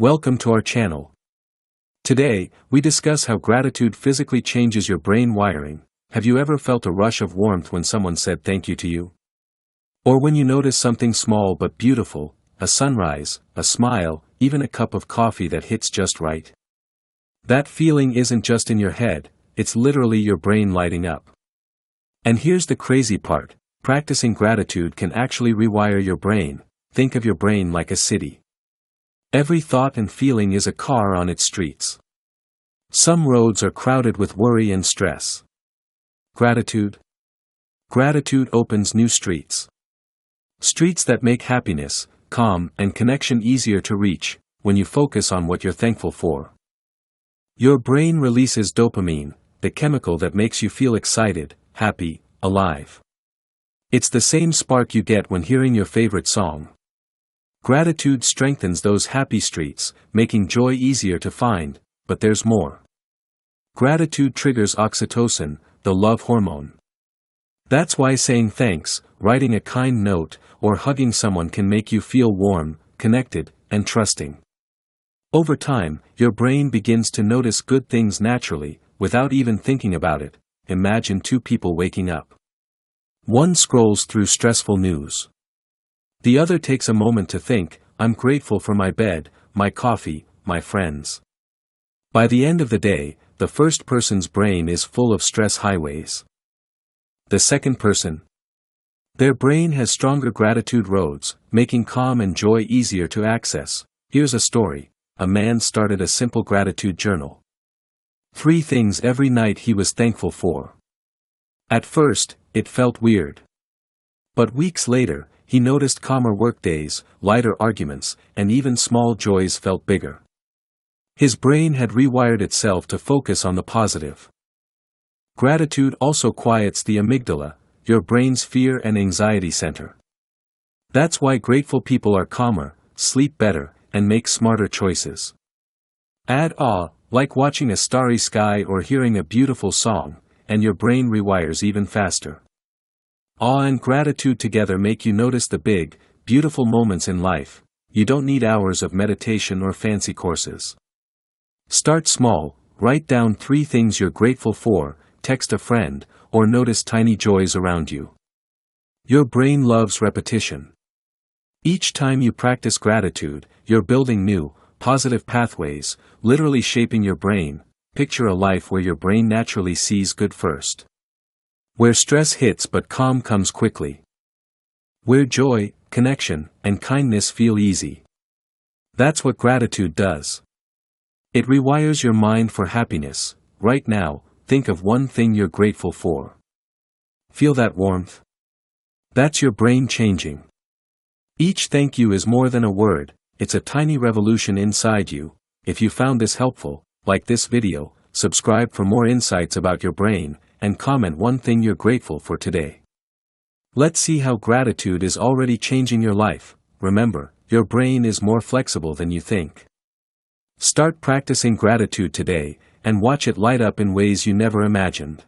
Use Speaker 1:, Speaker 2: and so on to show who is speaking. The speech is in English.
Speaker 1: Welcome to our channel. Today, we discuss how gratitude physically changes your brain wiring. Have you ever felt a rush of warmth when someone said thank you to you? Or when you notice something small but beautiful, a sunrise, a smile, even a cup of coffee that hits just right? That feeling isn't just in your head, it's literally your brain lighting up. And here's the crazy part, practicing gratitude can actually rewire your brain. Think of your brain like a city. Every thought and feeling is a car on its streets. Some roads are crowded with worry and stress. Gratitude opens new streets. Streets that make happiness, calm, and connection easier to reach, when you focus on what you're thankful for. Your brain releases dopamine, the chemical that makes you feel excited, happy, alive. It's the same spark you get when hearing your favorite song. Gratitude strengthens those happy streets, making joy easier to find, but there's more. Gratitude triggers oxytocin, the love hormone. That's why saying thanks, writing a kind note, or hugging someone can make you feel warm, connected, and trusting. Over time, your brain begins to notice good things naturally, without even thinking about it. Imagine two people waking up. One scrolls through stressful news. The other takes a moment to think, I'm grateful for my bed, my coffee, my friends. By the end of the day, the first person's brain is full of stress highways. The second person, their brain has stronger gratitude roads, making calm and joy easier to access. Here's a story. A man started a simple gratitude journal. 3 things every night he was thankful for. At first, it felt weird. But weeks later, he noticed calmer workdays, lighter arguments, and even small joys felt bigger. His brain had rewired itself to focus on the positive. Gratitude also quiets the amygdala, your brain's fear and anxiety center. That's why grateful people are calmer, sleep better, and make smarter choices. Add awe, like watching a starry sky or hearing a beautiful song, and your brain rewires even faster. Awe and gratitude together make you notice the big, beautiful moments in life. You don't need hours of meditation or fancy courses. Start small, write down 3 things you're grateful for, text a friend, or notice tiny joys around you. Your brain loves repetition. Each time you practice gratitude, you're building new, positive pathways, literally shaping your brain. Picture a life where your brain naturally sees good first. Where stress hits but calm comes quickly. Where joy, connection, and kindness feel easy. That's what gratitude does. It rewires your mind for happiness. Right now, think of one thing you're grateful for. Feel that warmth? That's your brain changing. Each thank you is more than a word, it's a tiny revolution inside you. If you found this helpful, like this video, subscribe for more insights about your brain, and comment one thing you're grateful for today. Let's see how gratitude is already changing your life. Remember, your brain is more flexible than you think. Start practicing gratitude today, and watch it light up in ways you never imagined.